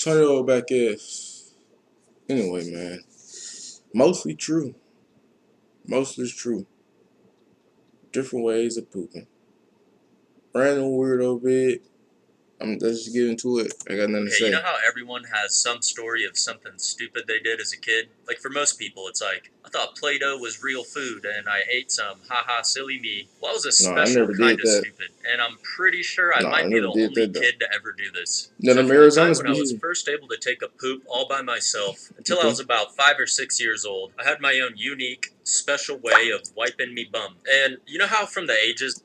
Tornado back is anyway, man. Mostly true. Mostly true. Different ways of pooping. Random weirdo bit. Let's just get into it. I got nothing to Okay, you say. know how everyone has some story of something stupid they did as a kid? Like for most people, it's like, I thought Play-Doh was real food and I ate some. Haha, silly me. Well, I was a No, I special never kind did of that. stupid, and I'm pretty sure I No, I might be never the did only that though. kid to ever do this. None So of them from the time Arizona's when I be was here. first able to take a poop all by myself until I Okay. was about 5 or 6 years old, I had my own unique, special way of wiping me bum. And you know how from the ages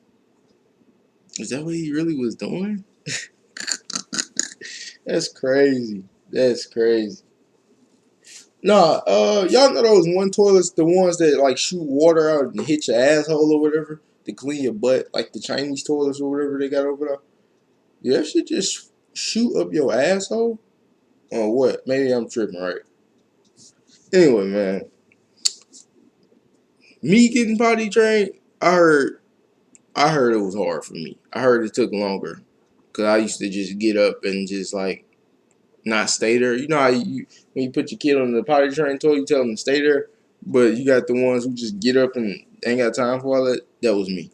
Is that what he really was doing? That's crazy. That's crazy. Nah, y'all know those one toilets, the ones that like shoot water out and hit your asshole or whatever to clean your butt, like the Chinese toilets or whatever they got over there. Yeah, that shit just shoot up your asshole? Or what? Maybe I'm tripping, right? Anyway, man, me getting potty trained, I heard it was hard for me. I heard it took longer because I used to just get up and just like not stay there. You know how when you put your kid on the potty train toilet, you tell them to stay there, but you got the ones who just get up and ain't got time for all that. That was me.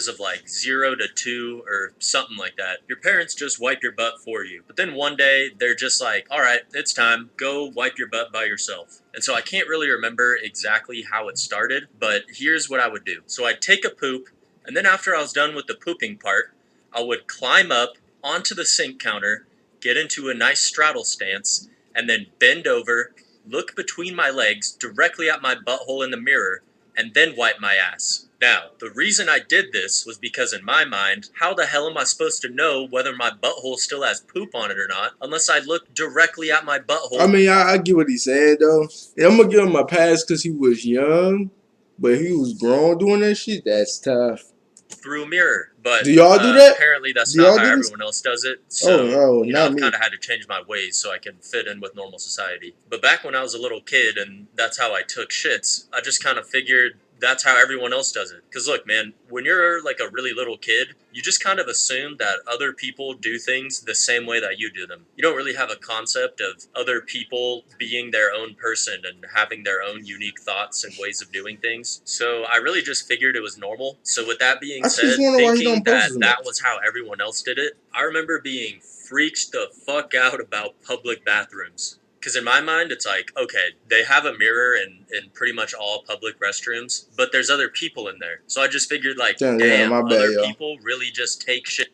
of like 0 to 2 or something like that, your parents just wipe your butt for you. But then one day they're just like, all right, it's time. Go wipe your butt by yourself. And so I can't really remember exactly how it started, but here's what I would do. So I'd take a poop, and then after I was done with the pooping part, I would climb up onto the sink counter, get into a nice straddle stance, and then bend over, look between my legs directly at my butthole in the mirror, and then wipe my ass. Now, the reason I did this was because in my mind, how the hell am I supposed to know whether my butthole still has poop on it or not unless I look directly at my butthole? I mean, I get what he said though. And I'm gonna give him a pass because he was young, but he was grown doing that shit. That's tough. Through a mirror. But Do y'all do that? apparently that's Do not y'all how do this? everyone else does it. Oh So, no, I've not kind me. of had to change my ways so I can fit in with normal society. But back when I was a little kid and that's how I took shits, I just kind of figured that's how everyone else does it. Because look, man, when you're like a really little kid, you just kind of assume that other people do things the same way that you do them. You don't really have a concept of other people being their own person and having their own unique thoughts and ways of doing things. So I really just figured it was normal. So with that being I just said, wonder why he thinking don't post that as that much. was how everyone else did it, I remember being freaked the fuck out about public bathrooms. Because in my mind, it's like, okay, they have a mirror in pretty much all public restrooms, but there's other people in there. So I just figured, like, Damn, yeah, damn, my bad, other y'all. people really just take shit.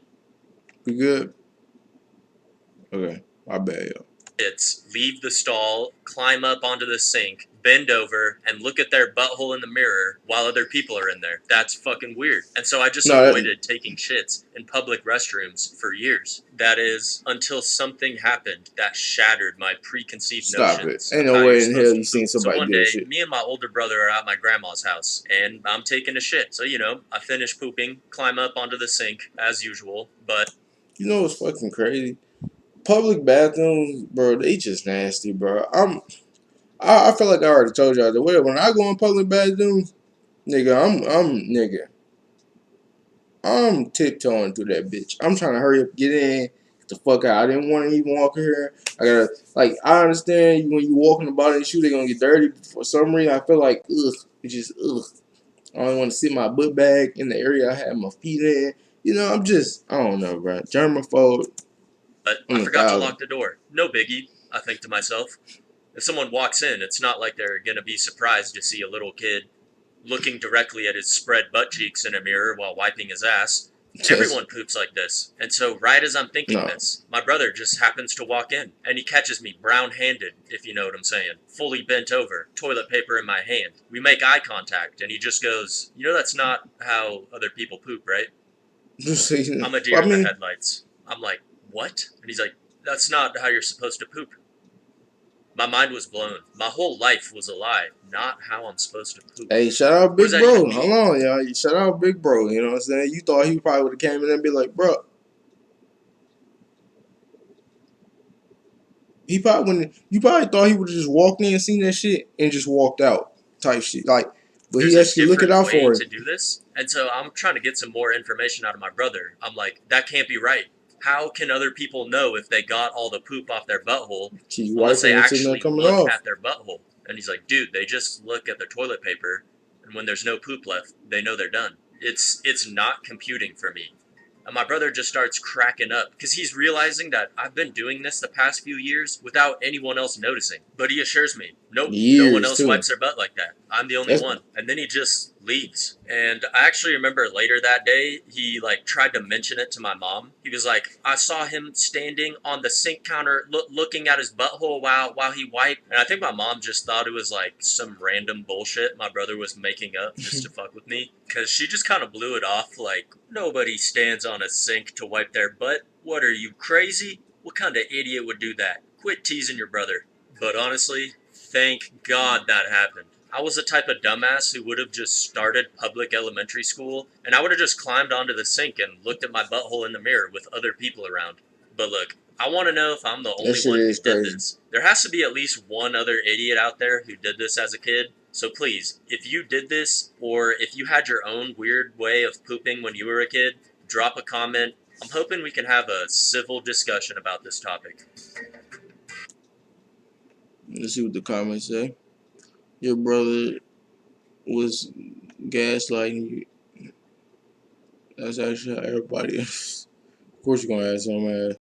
We good? Okay, my bad, y'all. It's leave the stall, climb up onto the sink, bend over, and look at their butthole in the mirror while other people are in there. That's fucking weird. And so I just No, that, avoided taking shits in public restrooms for years. That is until something happened that shattered my preconceived stop it. notions Ain't of no how you're way in hell supposed to you seen poop. So somebody one do that day, shit. me and my older brother are at my grandma's house, and I'm taking a shit. So, I finish pooping, climb up onto the sink as usual, but You know what's fucking crazy? Public bathrooms, bro, they just nasty, bro. I feel like I already told y'all that when I go in public bathrooms, nigga, I'm tiptoeing through that bitch. I'm trying to hurry up, get in, get the fuck out. I didn't want to even walk in here. I gotta like I understand when you walk in the bottom of the shoe, they're gonna get dirty. But for some reason, I feel like it's just ugh. I only want to sit my butt bag in the area I have my feet in. I don't know, bro. Germaphobe I on a forgot to thousand. lock the door. No biggie, I think to myself. If someone walks in, it's not like they're going to be surprised to see a little kid looking directly at his spread butt cheeks in a mirror while wiping his ass. Just Everyone poops like this. And so, right as I'm thinking no. this, my brother just happens to walk in, and he catches me brown handed, if you know what I'm saying, fully bent over, toilet paper in my hand. We make eye contact, and he just goes, that's not how other people poop, right? I'm a deer I in the mean, headlights. I'm like, what? And he's like, that's not how you're supposed to poop. My mind was blown. My whole life was a lie, not how I'm supposed to poop. hey, shout out What does Big that even Bro. Hold mean? on, y'all. Shout out Big Bro. You know what I'm saying? You thought he probably would have came in and be like, bro. He probably when you probably thought he would have just walked in and seen that shit and just walked out type shit. Like, but There's he a actually look it different out way for to him. do this. And so I'm trying to get some more information out of my brother. I'm like, that can't be right. How can other people know if they got all the poop off their butthole She's unless they wiping it till not actually coming look off. at their butthole? And he's like, dude, they just look at their toilet paper, and when there's no poop left, they know they're done. It's not computing for me. And my brother just starts cracking up because he's realizing that I've been doing this the past few years without anyone else noticing. But he assures me, nope, no one Years else too. wipes their butt like that. I'm the only That's one. And then he just leaves. And I actually remember later that day, he like tried to mention it to my mom. He was like, I saw him standing on the sink counter looking at his butthole while he wiped. And I think my mom just thought it was like some random bullshit my brother was making up just to fuck with me. Because she just kind of blew it off like, nobody stands on a sink to wipe their butt. What are you, crazy? What kind of idiot would do that? Quit teasing your brother. But honestly, thank God that happened. I was the type of dumbass who would have just started public elementary school, and I would have just climbed onto the sink and looked at my butthole in the mirror with other people around. But look, I want to know if I'm the that only shit one who is did crazy. this. There has to be at least one other idiot out there who did this as a kid. So please, if you did this, or if you had your own weird way of pooping when you were a kid, drop a comment. I'm hoping we can have a civil discussion about this topic. Let's see what the comments say. Your brother was gaslighting you. That's actually how everybody is. Of course you're gonna have some ass.